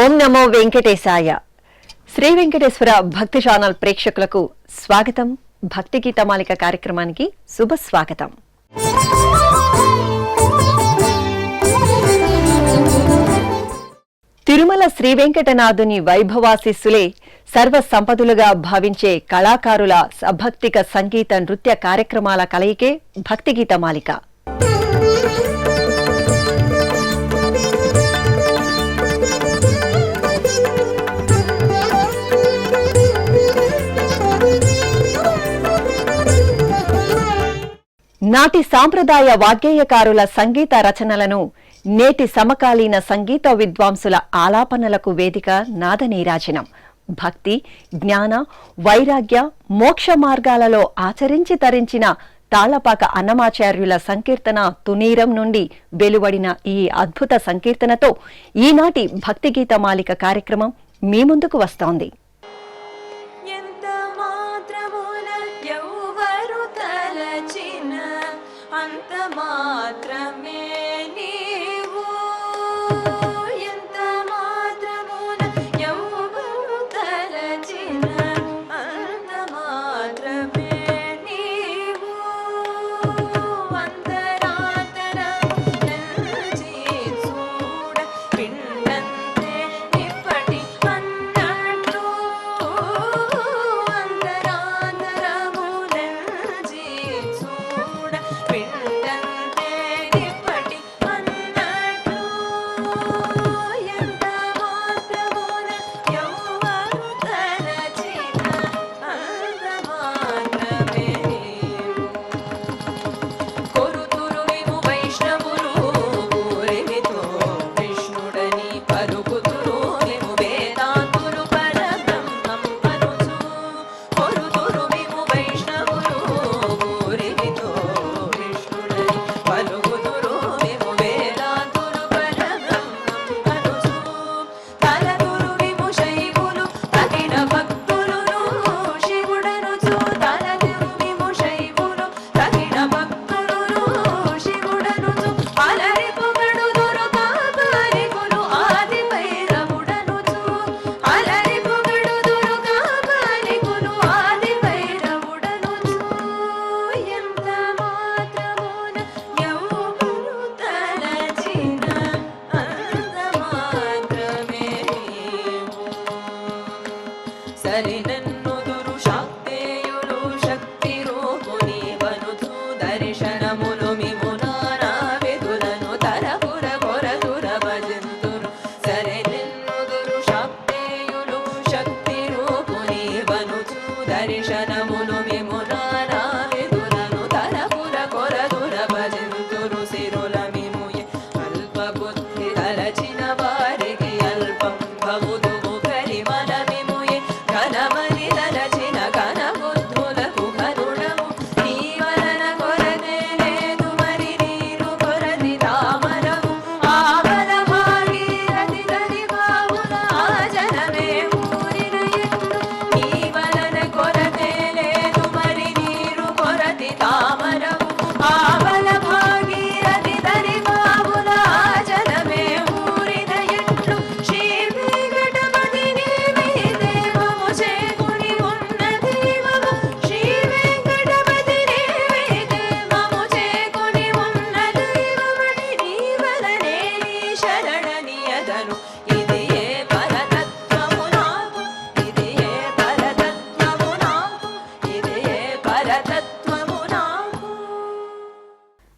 ఓం నమో వెంకటేశాయ. శ్రీ వెంకటేశ్వర భక్తి ఛానల్ ప్రేక్షకులకు స్వాగతం. భక్తి గీతమాలిక కార్యక్రమానికి శుభ స్వాగతం. తిరుమల శ్రీ వెంకటనాథుని వైభవాశిస్సులే సర్వ సంపదలుగా భావించే కళాకారుల సభక్తిక సంగీత నృత్య కార్యక్రమాల కలయికే భక్తి గీతమాలిక. నాటి సాంప్రదాయ వాగ్గేయకారుల సంగీత రచనలను నేటి సమకాలీన సంగీత విద్వాంసుల ఆలాపనలకు వేదిక నాదనీరాజనం. భక్తి, జ్ఞాన, వైరాగ్య, మోక్ష మార్గాలలో ఆచరించి తరించిన తాళ్లపాక అన్నమాచార్యుల సంకీర్తన తునీరం నుండి వెలువడిన ఈ అద్భుత సంకీర్తనతో ఈనాటి భక్తి గీతమాలిక కార్యక్రమం మీ ముందుకు వస్తోంది.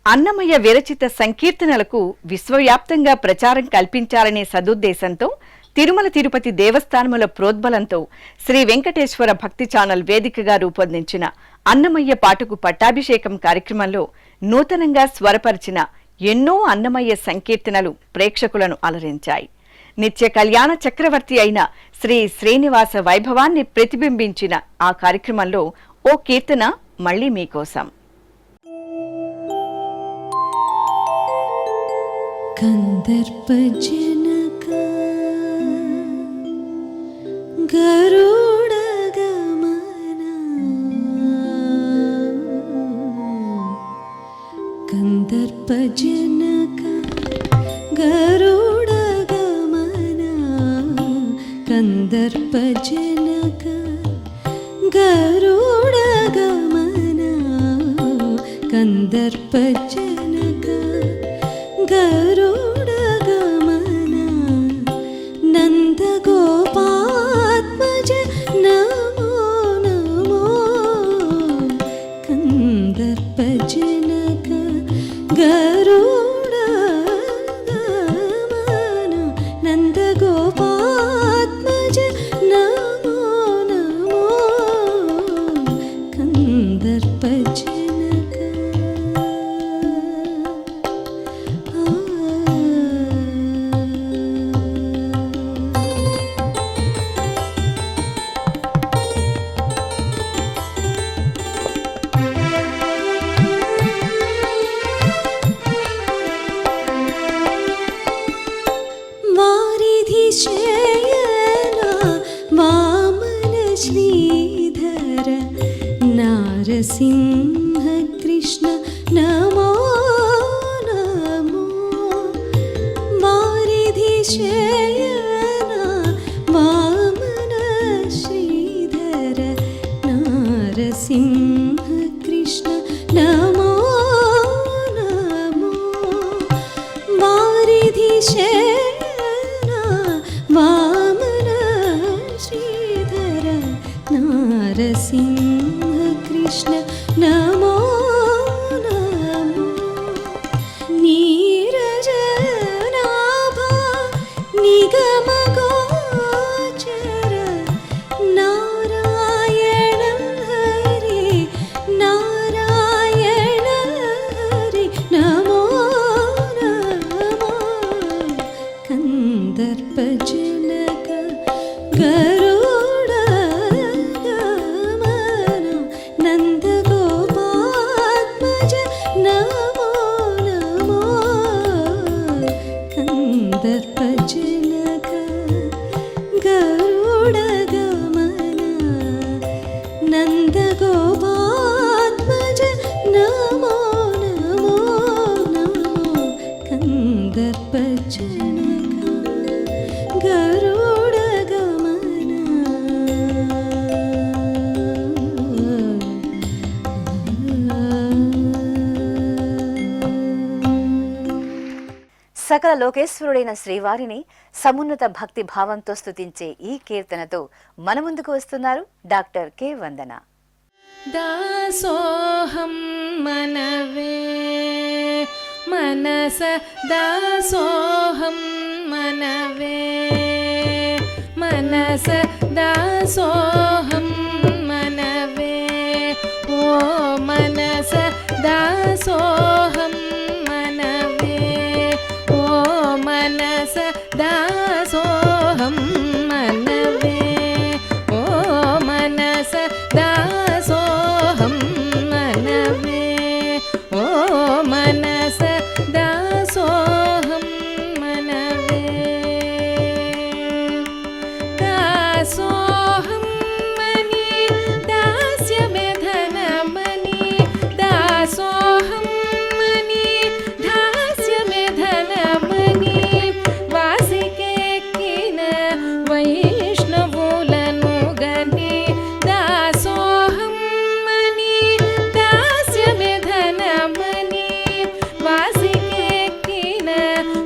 అన్నమయ్య విరచిత సంకీర్తనలకు విశ్వవ్యాప్తంగా ప్రచారం కల్పించాలనే సదుద్దేశంతో తిరుమల తిరుపతి దేవస్థానముల ప్రోద్బలంతో శ్రీ వెంకటేశ్వర భక్తి ఛానల్ వేదికగా రూపొందించిన అన్నమయ్య పాటకు పట్టాభిషేకం కార్యక్రమంలో నూతనంగా స్వరపరిచిన ఎన్నో అన్నమయ్య సంకీర్తనలు ప్రేక్షకులను అలరించాయి. నిత్య కళ్యాణ చక్రవర్తి అయిన శ్రీ శ్రీనివాస వైభవాన్ని ప్రతిబింబించిన ఆ కార్యక్రమంలో ఓ కీర్తన మళ్లీ మీకోసం. కందర్పజనక గరుడగమన కందర్పజనక గరుడగమన కందర్పజనక గరుడగమన కందర్పజనక గరుడగమన నందగోపాత్మజ నమో నమో కందర్పజనక గరుడగమన నందగోపాత్మజ నమో నమో కందర్పజనక వారిధిశయన వామన శ్రీధర నారసింహ కృష్ణ నమో నమో వారిధిశయన వామన శ్రీధర నారసింహ కృష్ణ నమో నమో వారిధిశయన వామన శ్రీధర నారసింహ కృష్ణ నమో నమో నీరజనాభ నిగమ గోచర నారాయణ హరి నారాయణ హరి నమో నమో కందర్పజనక గరుడగమన నందగోపాత్మజ నమో నమో కందర్పజనక గరుడగమన నందగోపాత్మజ నమో నమో నమో కందర్పజనక గరుడగమన సకల లోకేశ్వరుడైన శ్రీవారిని సమున్నత భక్తి భావంతో స్తుతించే ఈ కీర్తనతో మన ముందుకు వస్తున్నారు డాక్టర్ కె వందన. దాసోహం మనవే మనస దాసోహం మనవే మనస దాసోహం మనవే ఓ మనస దాసోహం మనవే ఓ మనస దాసోహం మనవే ఓ మనస దాసోహం మనవే ఓ మనస దాసోహం మనవే దాసోహం మని దాస్యమెధనమని దాసోహం మని దాస్యమెధనమని వాసికెక్కిన వైష్ణవులను గని దాసోహం మని దాస్యమెధనమని వాసికెక్కిన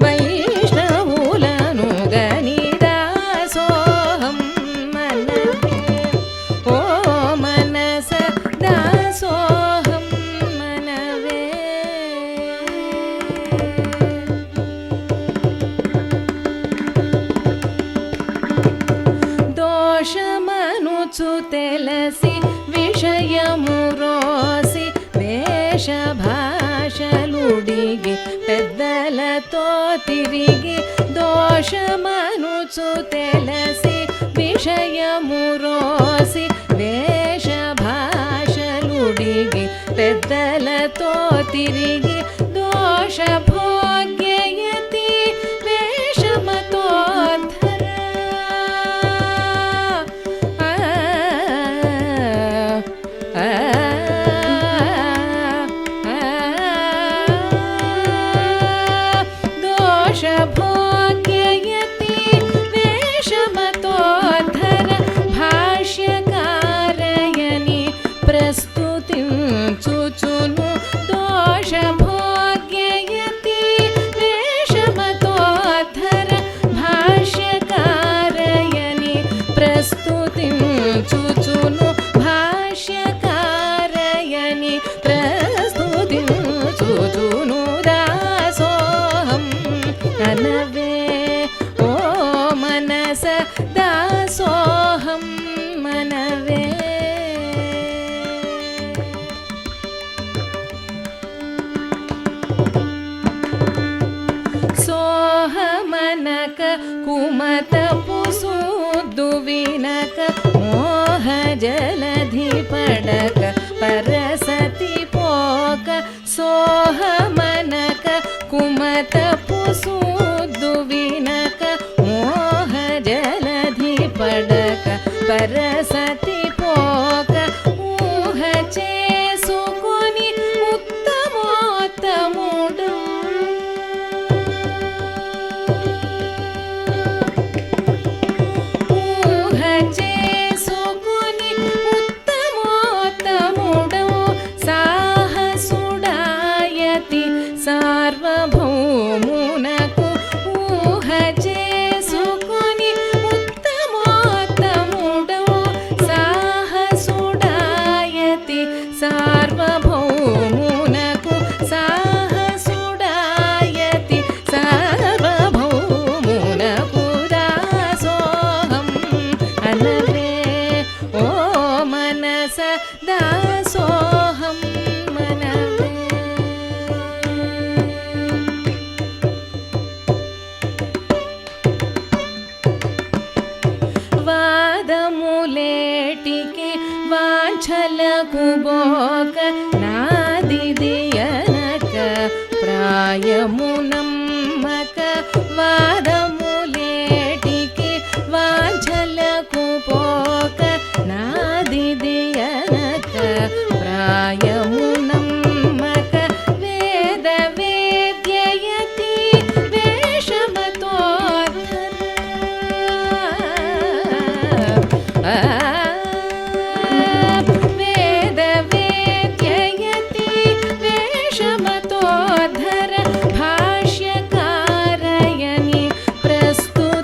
వైష్ణవులను గని దాసోహం మనవే ఓ మనస దాసోహం మనవే దోషమనుచు తెలసి విషయము రోసి వేషభాషలుడిగి పెద్దలతో తిరిగి దోషమనుచు తెలసి విషయము రోసి పెద్దలతో తిరిగి దోష భోగ్యయతి ప్రస్తుతించుచును దోషభోగ్యయతి వేషమతోద్ధర భాష్యకారయని ప్రస్తుతించుచును భాష్యకారయని ప్రస్తుతించుచును దాసోహం అనవే ఓ మనస దాసోహం మనవే. సోహమనక కుమతపు సూద్దు వినక మోహ జలధి పడక పరసతి పోక సోహమనక కుమతపు సూద్దు వినక మోహ జలధి పడక పరసతి పోక ఊహ చేసుకొని ఉత్తమోత్తముడు ఊహ చేసుకొని ఉత్తమోత్తముడు సాహసుడాయతి సార్వభౌమునకు ఊహ చేసుకొని ఉత్తమోత్తముడు సాహసుడాయతి సార్వభౌమునకు సాహసుడాయతి సార్వభౌమునకు దాసోహం అనవే ఓ మనస దాసోహం మనవే. వాదములేటికి వాంఛలకు బోక నాదిదియనక ప్రాయమునమ్మక వాదములేటికి వాంఛలకు పోక నాదిదియనక ప్రాయమునమ్మక వేద వేద్యయతి వేద వేద్యయతి వేషమతోద్ధర భాష్యకారయని ప్రస్తుతించుచును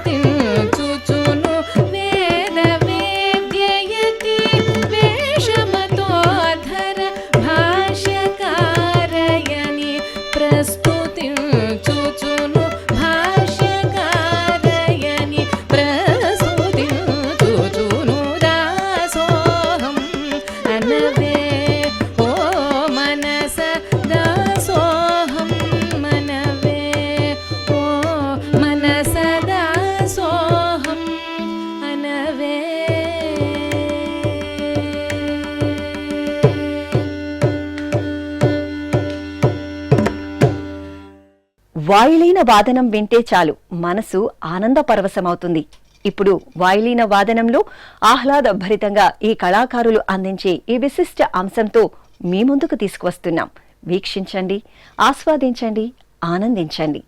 వేద వేద్యయతి వేషమతోద్ధర భాష్యకారయని ప్రస్తుతించుచును భాష్యకారయని ప్రస్తుతించుచును దాసోహం అనవే ఓ మనస దాసోహం మనవే ఓ మనస దాసోహం అనవే. వాయులీన వాదనం వింటే చాలు మనసు ఆనంద పరవశమవుతుంది. ఇప్పుడు వాయులీన వాదనంలో ఆహ్లాదభరితంగా ఈ కళాకారులు అందించే ఈ విశిష్ట అంశంతో మీ ముందుకు తీసుకువస్తున్నాం. వీక్షించండి, ఆస్వాదించండి, ఆనందించండి.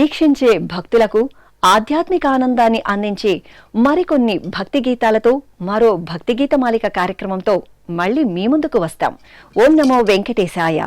వీక్షించే భక్తులకు ఆధ్యాత్మిక ఆనందాన్ని అందించే మరికొన్ని భక్తి గీతాలతో మరో భక్తి గీతమాలిక కార్యక్రమంతో మళ్ళీ మీ ముందుకు వస్తాం. ఓం నమో వెంకటేశాయ.